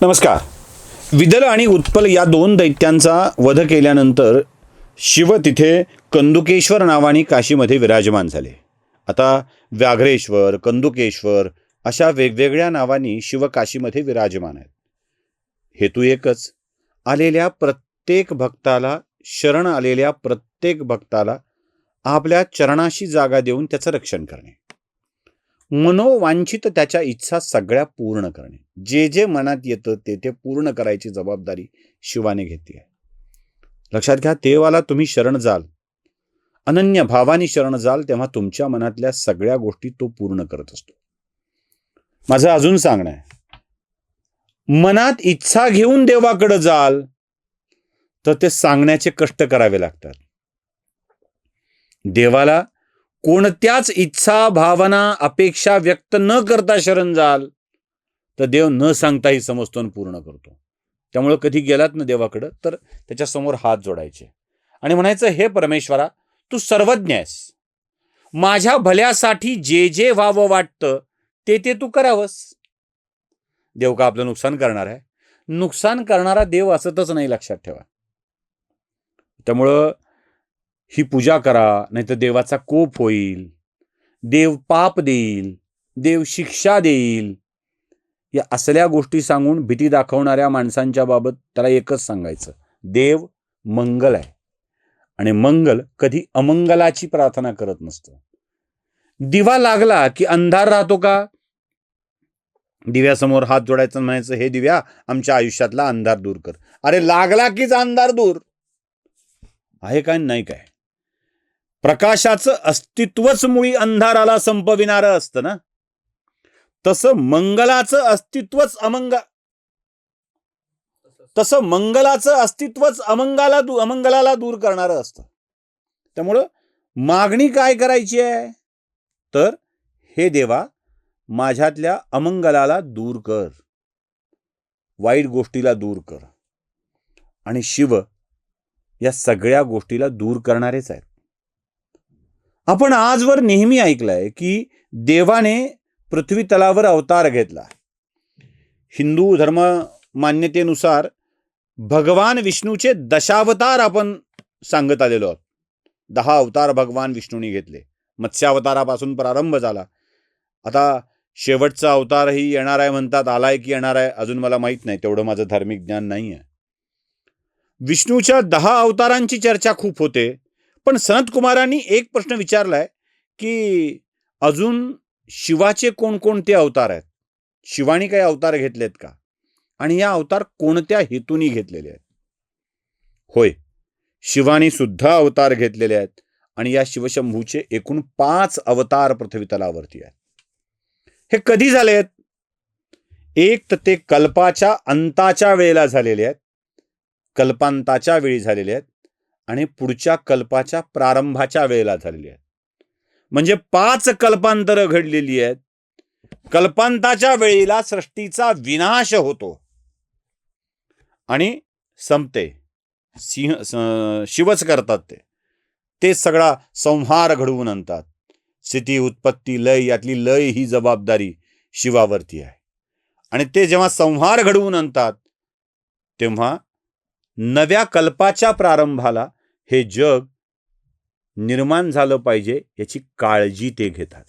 नमस्कार. विदल आणि उत्पल या दोन दैत्यांचा वध केल्यानंतर शिव तिथे कंदुकेश्वर नावाने काशीमध्ये विराजमान झाले. आता व्याघ्रेश्वर, कंदुकेश्वर अशा वेगवेगळ्या नावांनी शिव काशीमध्ये विराजमान आहेत. हेतू एकच, आलेल्या प्रत्येक भक्ताला, शरण आलेल्या प्रत्येक भक्ताला आपल्या चरणाशी जागा देऊन त्याचं रक्षण करणे, मनोवांछित त्याच्या इच्छा सगळ्या पूर्ण करणे. जे जे मनात येतं ते पूर्ण करायची जबाबदारी शिवाने घेतली आहे. लक्षात घ्या, देवाला तुम्ही शरण जाल, अनन्य भावाने शरण जाल, तेव्हा तुमच्या मनातल्या सगळ्या गोष्टी तो पूर्ण करत असतो. माझं अजून सांगणं आहे, मनात इच्छा घेऊन देवाकडे जाल तर ते सांगण्याचे कष्ट करावे लागतात. देवाला कोणत्याच इच्छा, भावना, अपेक्षा व्यक्त न करता शरण जाल तर देव न सांगताही समजतो आणि पूर्ण करतो. त्यामुळे कधी गेलात ना देवाकडं तर त्याच्यासमोर हात जोडायचे आणि म्हणायचं, हे परमेश्वरा, तू सर्वज्ञ आहेस, माझ्या भल्यासाठी जे जे व्हावं वाटतं ते तू करावंस. देव का आपलं नुकसान करणार आहे? नुकसान करणारा देव असतच नाही, लक्षात ठेवा. त्यामुळं ही पूजा करा, नाही तर देवाचा कोप होईल, देव पाप देईल, देव शिक्षा देईल. या असल्या गोष्टी सांगून भीती दाखवणाऱ्या माणसांच्या बाबत त्याला एकच सांगायचं, देव मंगल आहे आणि मंगल कधी अमंगलाची प्रार्थना करत नसतं. दिवा लागला की अंधार राहतो का? दिव्यासमोर हात जोडायचं, म्हणायचं, हे दिव्या, आमच्या आयुष्यातला अंधार दूर कर. अरे लागला कीच अंधार दूर आहे काय? नाही काय? प्रकाशाचं अस्तित्वच मुळी अंधाराला संपविणारं असतं ना. तसं मंगलाचं अस्तित्वच अमंगलाला दूर करणारं असतं. त्यामुळं मागणी काय करायची आहे तर, हे देवा, माझ्यातल्या अमंगलाला दूर कर, वाईट गोष्टीला दूर कर. आणि शिव या सगळ्या गोष्टीला दूर करणारेच आहेत. आपण आजवर नेहमी ऐकलंय की देवाने पृथ्वी तलावर अवतार घेतला. हिंदू धर्म मान्यतेनुसार भगवान विष्णूचे दशावतार आपण सांगत आलेलो आहोत. 10 अवतार भगवान विष्णूने घेतले. मत्स्यावतारापासून प्रारंभ झाला. आता शेवटचा अवतारही येणार आहे म्हणतात. आलाय की येणार आहे अजून मला माहित नाही, तेवढं माझं धार्मिक ज्ञान नाही आहे. विष्णूच्या 10 अवतारांची चर्चा खूप होते, पण सनत कुमारांनी एक प्रश्न विचारलाय की अजून शिवाचे कोणकोणते अवतार आहेत, शिवानी काही अवतार घेतलेत का, आणि या अवतार कोणत्या हेतूनी घेतलेले आहेत? होय, शिवानी सुद्धा अवतार घेतलेले आहेत आणि या शिवशंभूचे एकूण 5 अवतार पृथ्वी तलावरती आहेत. हे कधी झाले आहेत? एक तर ते कल्पाच्या अंताच्या वेळेला झालेले आहेत, कल्पांताच्या वेळी झालेले आहेत, आणि पुढच्या कल्पाच्या प्रारंभाच्या वेळेला झालेली आहेत. म्हणजे 5 कल्पांतर घडलेली आहेत. कल्पांताच्या वेळेला सृष्टीचा विनाश होतो आणि संपते. शिवच करतात ते सगळा संहार घडवून आणतात. स्थिती, उत्पत्ती, लय, यातली लय ही जबाबदारी शिवावरती आहे. आणि ते जेव्हा संहार घडवून आणतात तेव्हा नव्या कल्पाच्या प्रारंभाला हे जग निर्माण झालं पाहिजे याची काळजी ते घेतात.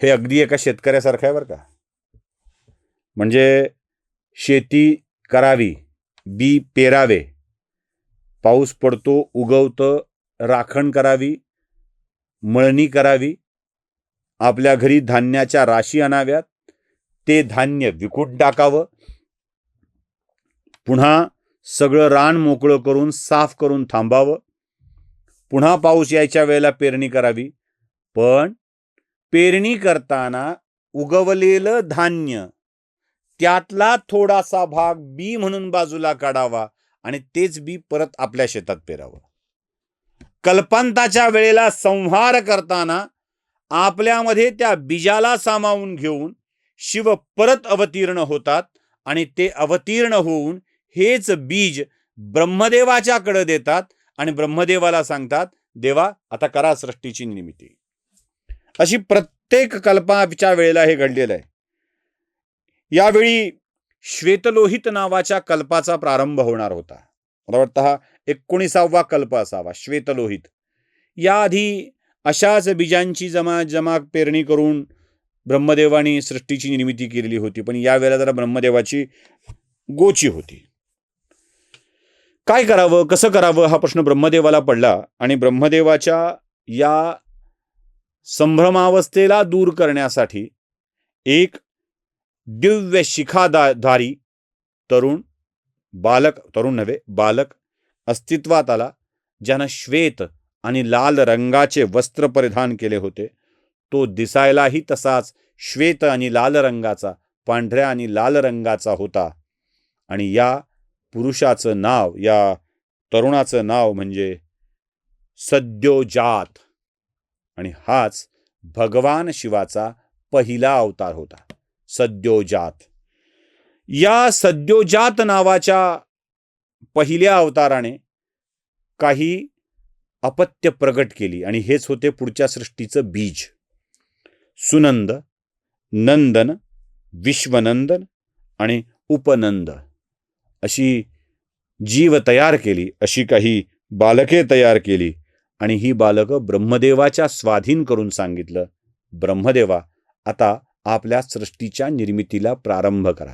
हे अगदी एका शेतकऱ्यासारखं आहे बरं का. म्हणजे शेती करावी, बी पेरावे, पाऊस पडतो, उगवतं, राखण करावी, मळणी करावी, आपल्या घरी धान्याच्या राशी आणाव्यात, ते धान्य विकून टाकावं, पुन्हा सगळं रान मोकळं करून साफ करून थांबावं, पुन्हा पाऊस यायच्या वेळेला पेरणी करावी. पण पेरणी करताना उगवलेलं धान्य त्यातला थोडासा भाग बी म्हणून बाजूला काढावा आणि तेच बी परत आपल्या शेतात पेरावं. कल्पांताच्या वेळेला संहार करताना आपल्यामध्ये त्या बीजाला सामावून घेऊन शिव परत अवतीर्ण होतात आणि ते अवतीर्ण होऊन हेच बीज ब्रह्मदेवाच्याकडे देतात आणि ब्रह्मदेवाला सांगतात, देवा आता करा सृष्टीची निर्मिती. अशी प्रत्येक कल्पाच्या वेळेला हे घडलेलं आहे. यावेळी श्वेतलोहित नावाच्या कल्पाचा प्रारंभ होणार होता. मला वाटतं हा 19वा कल्प असावा, श्वेतलोहित. याआधी अशाच बीजांची जमा पेरणी करून ब्रह्मदेवानी सृष्टीची निर्मिती केलेली होती, पण यावेळेला जरा ब्रह्मदेवाची गोची होती. काय करावं, कसं करावं हा प्रश्न ब्रह्मदेवाला पडला आणि ब्रह्मदेवाच्या या संभ्रमावस्थेला दूर करण्यासाठी एक दिव्य शिखाधारी बालक अस्तित्वात आला, ज्यानं श्वेत आणि लाल रंगाचे वस्त्र परिधान केले होते. तो दिसायलाही तसाच श्वेत आणि लाल रंगाचा, पांढऱ्या आणि लाल रंगाचा होता. आणि या पुरुषाचं नाव, या तरुणाचं नाव म्हणजे सद्योजात. आणि हाच भगवान शिवाचा पहिला अवतार होता, सद्योजात. या सद्योजात नावाच्या पहिल्या अवताराने काही अपत्य प्रगट केली आणि हेच होते पुढच्या सृष्टीचं बीज. सुनंद, नंदन, विश्वनंदन आणि उपनंद अशी जीव तयार केली, अशी काही बालके तयार केली आणि ही बालकं ब्रह्मदेवाच्या स्वाधीन करून सांगितलं, ब्रह्मदेवा आता आपल्या सृष्टीच्या निर्मितीला प्रारंभ करा.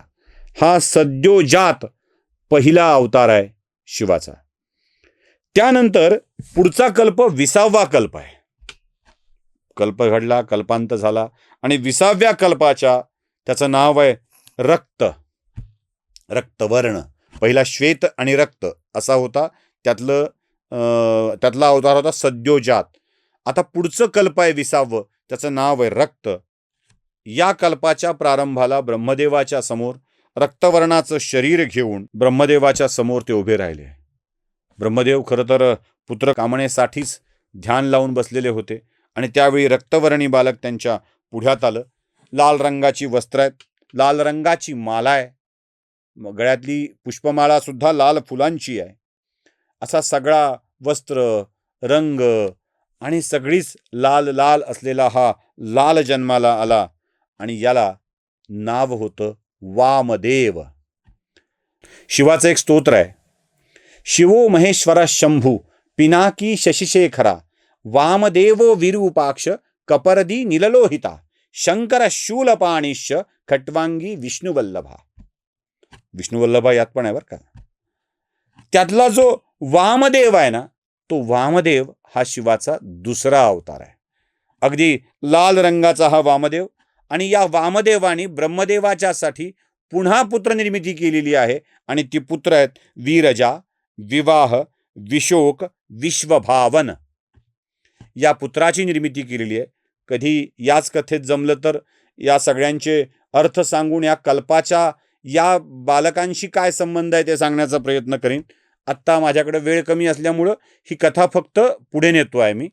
हा सद्योजात पहिला अवतार आहे शिवाचा. त्यानंतर पुढचा कल्प 20वा कल्प आहे. कल्प घडला, कल्पांत झाला आणि 20व्या कल्पाच्या त्याचं नाव आहे रक्तवर्ण. पहिला श्वेत आणि रक्त असा होता, त्यातला अवतार होता सद्योजात. आता पुढचं कल्प आहे 20वं, त्याचं नाव आहे रक्त. या कल्पाच्या प्रारंभाला ब्रह्मदेवाच्या समोर रक्तवर्णाचं शरीर घेऊन ब्रह्मदेवाच्या समोर ते उभे राहिले. ब्रह्मदेव खरं तर पुत्र कामणेसाठीच ध्यान लावून बसलेले होते आणि त्यावेळी रक्तवर्णी बालक त्यांच्या पुढ्यात आलं. लाल रंगाची वस्त्र आहेत, लाल रंगाची माला आहे, गळ्यातली पुष्पमाळा सुद्धा लाल फुलांची आहे. असा सगळा वस्त्र, रंग आणि सगळीच लाल लाल असलेला हा लाल जन्माला आला आणि याला नाव होतं वामदेव. शिवाचं एक स्तोत्र आहे, शिवो महेश्वर शंभू पिनाकी शशिशेखरा वामदेवो विरूपाक्ष कपरदी निललोहिता शंकर शूलपाणिश्च खट्वांगी विष्णुवल्लभा. विष्णुवल्लभा यात पण आहे बरं का. त्यातला जो वामदेव आहे ना, तो वामदेव हा शिवाचा दुसरा अवतार आहे. अगदी लाल रंगाचा हा वामदेव. आणि या वामदेवाने ब्रह्मदेवाच्यासाठी पुन्हा पुत्र निर्मिती केलेली आहे आणि ती पुत्र आहेत वीरजा, विवाह, विशोक, विश्वभावन. या पुत्राची निर्मिती केलेली आहे. कधी याच कथेत जमलं तर या सगळ्यांचे अर्थ सांगून या कल्पाच्या या बालकांशी काय संबंध आहे ते सांगण्याचा प्रयत्न करीन. आत्ता माझ्याकडे वेळ कमी असल्यामुळं ही कथा फक्त पुढे नेतो आहे मी.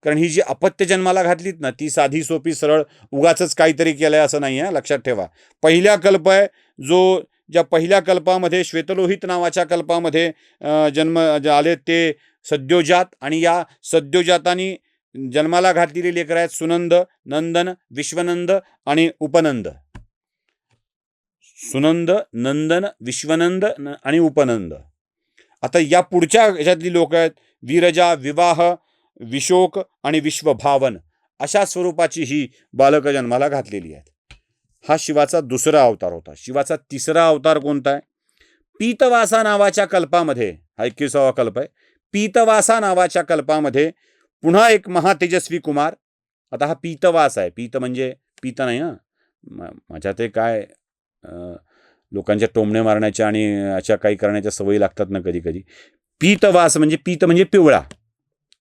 कारण ही जी अपत्य जन्माला घातलीत ना, ती साधी सोपी सरळ उगाचच काहीतरी केलंय असं नाही आहे, लक्षात ठेवा. पहिला कल्प आहे ज्या पहिल्या कल्पामध्ये श्वेतलोहित नावाच्या कल्पामध्ये जन्म आले ते सद्योजात. आणि या सद्योजातानी जन्माला घातलेली लेकरं आहेत सुनंद, नंदन, विश्वनंद आणि उपनंद. सुनंद, नंदन, विश्वनंद आणि उपनंद. आता या पुढच्या ह्याच्यातली लोक आहेत वीरजा, विवाह, विशोक आणि विश्वभावन. अशा स्वरूपाची ही बालक जन्माला घातलेली आहेत. हा शिवाचा दुसरा अवतार होता. शिवाचा तिसरा अवतार कोणता आहे? पीतवासा नावाच्या कल्पामध्ये, हा 21वा कल्प आहे. पीतवासा नावाच्या कल्पामध्ये पुन्हा एक महातेजस्वी कुमार. आता हा पीतवास आहे. पीत म्हणजे पीत नाही हा, माझ्या ते काय लोकांच्या टोमणे मारण्याच्या आणि अशा काही करण्याच्या सवयी लागतात ना कधी कधी. पीतवास म्हणजे पीत म्हणजे पिवळा.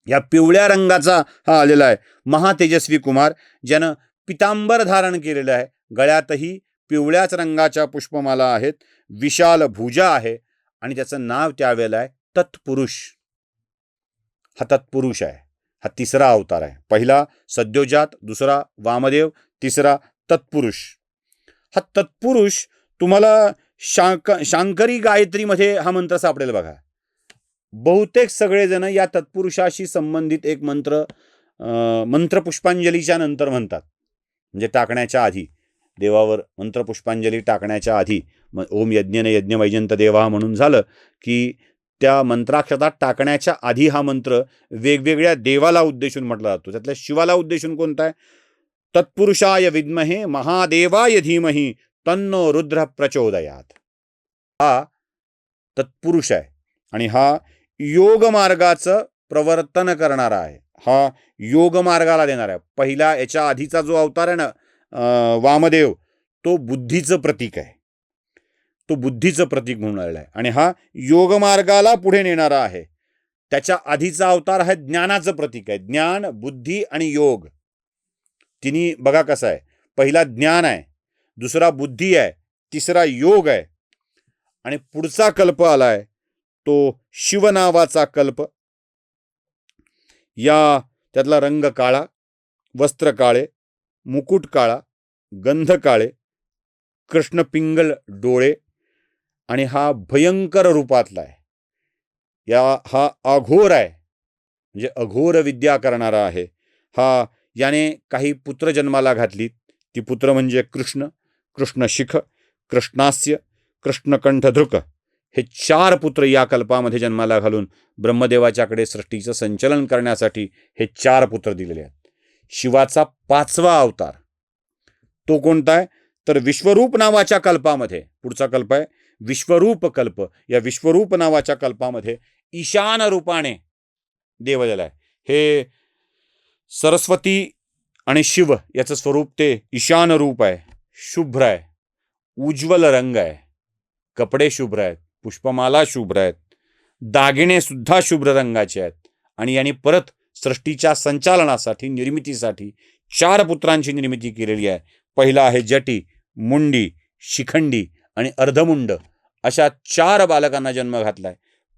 या पिवळ्या रंगाचा हा आलेला आहे महातेजस्वी कुमार, ज्यानं पितांबर धारण केलेलं आहे. गळ्यातही पिवळ्याच रंगाच्या पुष्पमाला आहेत, विशाल भुजा आहे आणि त्याचं नाव त्यावेळेला आहे तत्पुरुष. हा तत्पुरुष आहे. हा तिसरा अवतार आहे. पहिला सद्योजात, दुसरा वामदेव, तिसरा तत्पुरुष. हा तत्पुरुष तुम्हाला शांकरी गायत्रीमध्ये हा मंत्र सापडेल बघा. बहुतेक सगळेजण या तत्पुरुषाशी संबंधित एक मंत्र पुष्पांजलीच्या नंतर म्हणतात, म्हणजे टाकण्याच्या आधी. देवावर मंत्रपुष्पांजली टाकण्याच्या आधी ओम यज्ञेन यज्ञ वैजंत देवा म्हणून झालं की त्या मंत्राक्षरात टाकण्याच्या आधी हा मंत्र वेगवेगळ्या देवाला उद्देशून म्हटला जातो. त्यातल्या शिवाला उद्देशून कोणता आहे? तत्पुरुषाय विद्महे महादेवाय धीमहि तन्नो रुद्र प्रचोदयात. हा तत्पुरुष आहे आणि हा योग मार्गाचं प्रवर्तन करणारा आहे. हा योग मार्गाला देणार आहे. पहिला याच्या आधीचा जो अवतार आहे ना वामदेव, तो बुद्धीचं प्रतीक आहे. तो बुद्धीचं प्रतीक म्हणून आलेला आहे आणि हा योग मार्गाला पुढे नेणारा आहे. त्याच्या आधीचा अवतार आहे ज्ञानाचं प्रतीक आहे. ज्ञान, बुद्धी आणि योग तिन्ही बघा कसं आहे. पहिला ज्ञान आहे, दुसरा बुद्धी आहे, तिसरा योग आहे आणि पुढचा कल्प आलाय तो शिव नावाचा कल्प. या त्यातला रंग काळा, वस्त्र काळे, मुकुट काळा, गंध काळे, कृष्ण पिंगल डोळे आणि हा भयंकर रूपातला आहे. हा अघोर आहे, म्हणजे अघोर विद्या करणारा आहे. याने काही पुत्र जन्माला घातलीत. ती पुत्र म्हणजे कृष्ण, कृष्णशिख, कृष्णास्य, कृष्णकंठधृक हे 4 पुत्र या कल्पामध्ये जन्माला घालून ब्रह्मदेवाच्याकडे सृष्टीचं संचलन करण्यासाठी हे 4 पुत्र दिलेले आहेत. शिवाचा 5वा अवतार तो कोणता आहे? तर विश्वरूप नावाच्या कल्पामध्ये, पुढचा कल्प आहे विश्वरूप कल्प. या विश्वरूप नावाच्या कल्पामध्ये ईशान रूपाने देव दिला आहे. हे सरस्वती आणि शिव याचं स्वरूप ते ईशान रूप आहे. शुभ्र आहे, उज्ज्वल रंग आहे, कपडे शुभ्र आहेत, पुष्पमाला शुभ्र आहेत, दागिने सुद्धा शुभ्र रंगाचे आहेत आणि यांनी परत सृष्टीच्या संचालनासाठी, निर्मितीसाठी 4 पुत्रांची निर्मिती केलेली आहे. पहिला आहे जटी, मुंडी, शिखंडी आणि अर्धमुंड अशा 4 बालकांना जन्म घातलाय.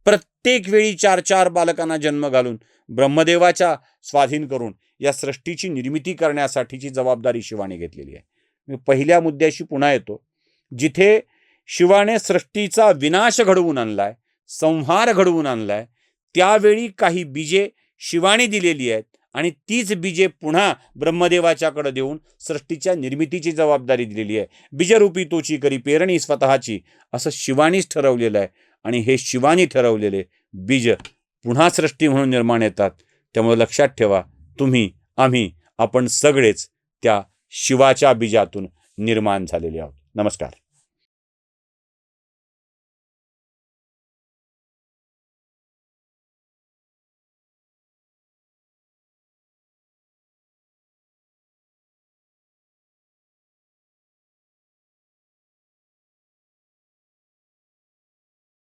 प्रत्येक वेळी 4 बालकांना जन्म घालून ब्रह्मदेवाच्या स्वाधीन करून या सृष्टीची निर्मिती करण्यासाठीची जबाबदारी शिवाने घेतलेली आहे. मी पहिल्या मुद्द्याशी पुन्हा येतो. जिथे शिवाने सृष्टीचा विनाश घडवून आणलाय, संहार घडवून आणलाय, त्यावेळी काही बीजे शिवाने दिलेली आहेत आणि तीच बीजे पुन्हा ब्रह्मदेवाच्याकडे देऊन सृष्टीच्या निर्मितीची जबाबदारी दिलेली आहे. बीजरूपी तोची करी पेरणी स्वतःची असं शिवानीच ठरवलेलं आहे आणि हे शिवानी ठरवलेले बीज पुन्हा सृष्टी म्हणून निर्माण येतात. त्यामुळे लक्षात ठेवा, तुम्ही, आम्ही, आपण सगळेच त्या शिवाच्या बीजातून निर्माण झालेले आहोत. नमस्कार.